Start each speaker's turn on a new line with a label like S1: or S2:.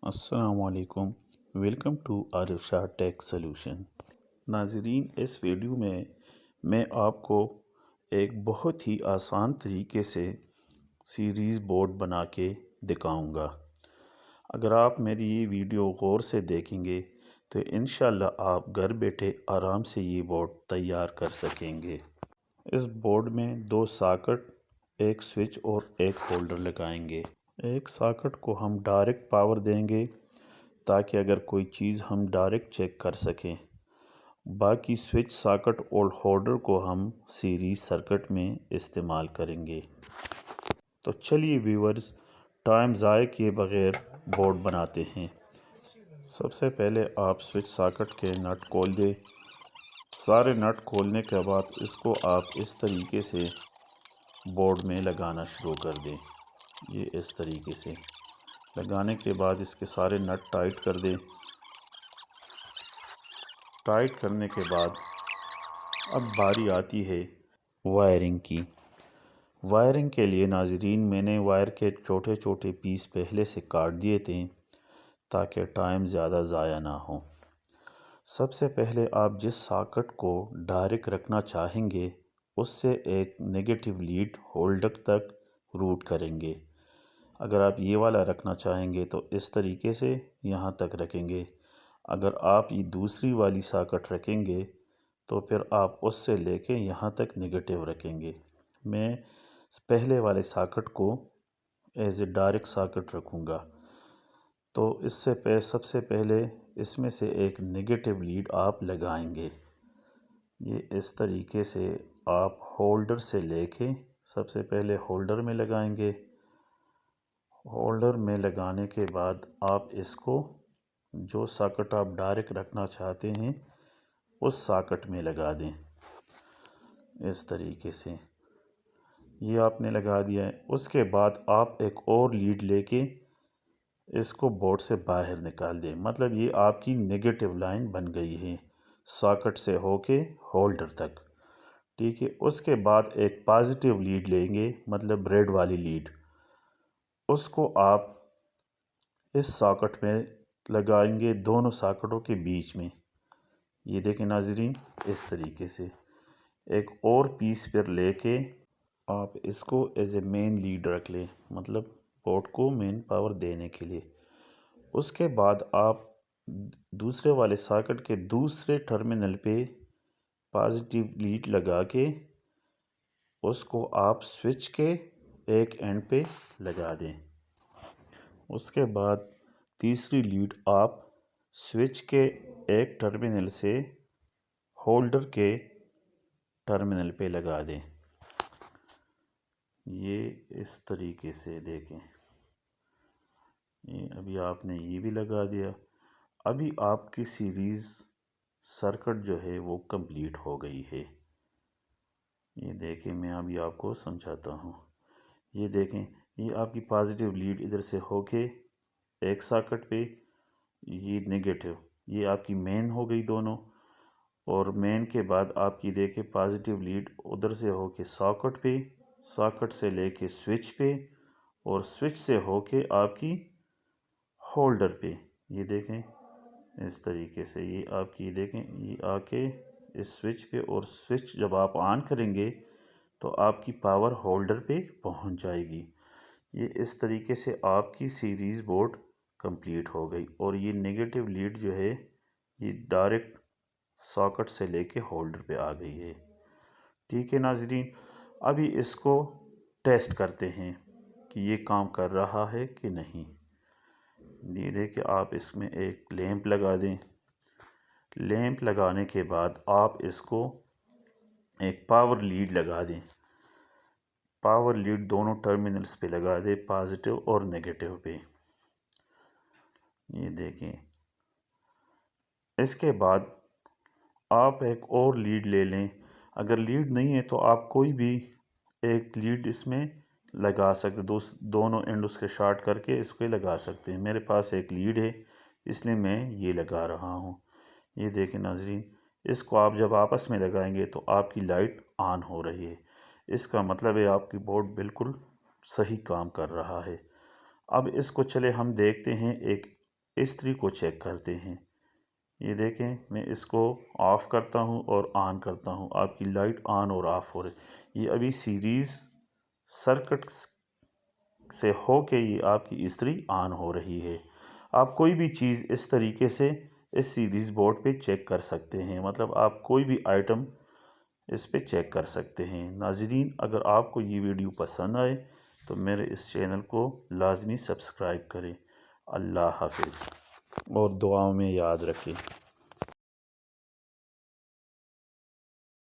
S1: السلام علیکم، welcome to Arif Shah tech solution. ناظرین، اس ویڈیو میں آپ کو ایک بہت ہی آسان طریقے سے سیریز بورڈ بنا کے دکھاؤں گا۔ اگر آپ میری یہ ویڈیو غور سے دیکھیں گے تو انشاءاللہ آپ گھر بیٹھے آرام سے یہ بورڈ تیار کر سکیں گے۔ اس بورڈ میں 2 ساکٹ، ایک سوئچ اور ایک ہولڈر لگائیں گے۔ ایک ساکٹ کو ہم ڈائریکٹ پاور دیں گے تاکہ اگر کوئی چیز ہم ڈائریکٹ چیک کر سکیں۔ باقی سوئچ، ساکٹ اور ہولڈر کو ہم سیریز سرکٹ میں استعمال کریں گے۔ تو چلیے ویورز، ٹائم ضائع کیے بغیر بورڈ بناتے ہیں۔ سب سے پہلے آپ سوئچ ساکٹ کے نٹ کھول دیں۔ سارے نٹ کھولنے کے بعد اس کو آپ اس طریقے سے بورڈ میں لگانا شروع کر دیں۔ یہ اس طریقے سے لگانے کے بعد اس کے سارے نٹ ٹائٹ کر دیں۔ ٹائٹ کرنے کے بعد اب باری آتی ہے وائرنگ کی۔ وائرنگ کے لیے ناظرین، میں نے وائر کے چھوٹے چھوٹے پیس پہلے سے کاٹ دیے تھے تاکہ ٹائم زیادہ ضائع نہ ہو۔ سب سے پہلے آپ جس ساکٹ کو ڈائریکٹ رکھنا چاہیں گے اس سے ایک نیگیٹو لیڈ ہولڈر تک روٹ کریں گے۔ اگر آپ یہ والا رکھنا چاہیں گے تو اس طریقے سے یہاں تک رکھیں گے۔ اگر آپ یہ دوسری والی ساکٹ رکھیں گے تو پھر آپ اس سے لے کے یہاں تک نیگیٹو رکھیں گے۔ میں پہلے والے ساکٹ کو ایز اے ڈائریکٹ ساکٹ رکھوں گا۔ تو اس سے سب سے پہلے اس میں سے ایک نیگیٹو لیڈ آپ لگائیں گے۔ یہ اس طریقے سے آپ ہولڈر سے لے کے سب سے پہلے ہولڈر میں لگائیں گے۔ ہولڈر میں لگانے کے بعد آپ اس کو جو ساکٹ آپ ڈائریکٹ رکھنا چاہتے ہیں اس ساکٹ میں لگا دیں۔ اس طریقے سے یہ آپ نے لگا دیا ہے۔ اس کے بعد آپ ایک اور لیڈ لے کے اس کو بورڈ سے باہر نکال دیں۔ مطلب یہ آپ کی نیگیٹو لائن بن گئی ہے ساکٹ سے ہو کے ہولڈر تک۔ ٹھیک ہے، اس کے بعد ایک پازیٹیو لیڈ لیں گے، مطلب ریڈ والی لیڈ۔ اس کو آپ اس ساکٹ میں لگائیں گے، دونوں ساکٹوں کے بیچ میں۔ یہ دیکھیں ناظرین، اس طریقے سے ایک اور پیس پر لے کے آپ اس کو ایز اے مین لیڈ رکھ لیں، مطلب بورڈ کو مین پاور دینے کے لیے۔ اس کے بعد آپ دوسرے والے ساکٹ کے دوسرے ٹرمینل پہ پازیٹیو لیڈ لگا کے اس کو آپ سوئچ کے ایک اینڈ پہ لگا دیں۔ اس کے بعد تیسری لیڈ آپ سوئچ کے ایک ٹرمینل سے ہولڈر کے ٹرمینل پہ لگا دیں۔ یہ اس طریقے سے دیکھیں، ابھی آپ نے یہ بھی لگا دیا۔ ابھی آپ کی سیریز سرکٹ جو ہے وہ کمپلیٹ ہو گئی ہے۔ یہ دیکھیں، میں ابھی آپ کو سمجھاتا ہوں۔ یہ دیکھیں، یہ آپ کی پازیٹیو لیڈ ادھر سے ہو کے ایک ساکٹ پہ، یہ نیگیٹو، یہ آپ کی مین ہو گئی دونوں، اور مین کے بعد آپ کی دیکھیں پازیٹیو لیڈ ادھر سے ہو کے ساکٹ پہ، ساکٹ سے لے کے سوئچ پہ، اور سوئچ سے ہو کے آپ کی ہولڈر پہ۔ یہ دیکھیں اس طریقے سے، یہ آپ کی دیکھیں، یہ آ کے اس سوئچ پہ، اور سوئچ جب آپ آن کریں گے تو آپ کی پاور ہولڈر پہ پہنچ جائے گی۔ یہ اس طریقے سے آپ کی سیریز بورڈ کمپلیٹ ہو گئی، اور یہ نیگیٹو لیڈ جو ہے یہ ڈائریکٹ ساکٹ سے لے کے ہولڈر پہ آ گئی ہے۔ ٹھیک ہے ناظرین، ابھی اس کو ٹیسٹ کرتے ہیں کہ یہ کام کر رہا ہے کہ نہیں۔ یہ دیکھیں، آپ اس میں ایک لیمپ لگا دیں۔ لیمپ لگانے کے بعد آپ اس کو ایک پاور لیڈ لگا دیں۔ پاور لیڈ دونوں ٹرمینلز پہ لگا دیں، پازیٹیو اور نیگیٹو پہ۔ یہ دیکھیں، اس کے بعد آپ ایک اور لیڈ لے لیں۔ اگر لیڈ نہیں ہے تو آپ کوئی بھی ایک لیڈ اس میں لگا سکتے، دونوں اینڈ اس کے شارٹ کر کے اس کو لگا سکتے ہیں۔ میرے پاس ایک لیڈ ہے اس لیے میں یہ لگا رہا ہوں۔ یہ دیکھیں ناظرین، اس کو آپ جب آپس میں لگائیں گے تو آپ کی لائٹ آن ہو رہی ہے، اس کا مطلب ہے آپ کی بورڈ بالکل صحیح کام کر رہا ہے۔ اب اس کو چلے ہم دیکھتے ہیں ایک استری کو چیک کرتے ہیں۔ یہ دیکھیں، میں اس کو آف کرتا ہوں اور آن کرتا ہوں، آپ کی لائٹ آن اور آف ہو رہی۔ یہ ابھی سیریز سرکٹ سے ہو کے یہ آپ کی استری آن ہو رہی ہے۔ آپ کوئی بھی چیز اس طریقے سے اس سیریز بورڈ پہ چیک کر سکتے ہیں، مطلب آپ کوئی بھی آئٹم اس پہ چیک کر سکتے ہیں۔ ناظرین، اگر آپ کو یہ ویڈیو پسند آئے تو میرے اس چینل کو لازمی سبسکرائب کریں۔ اللہ حافظ اور دعاؤں میں یاد رکھیں۔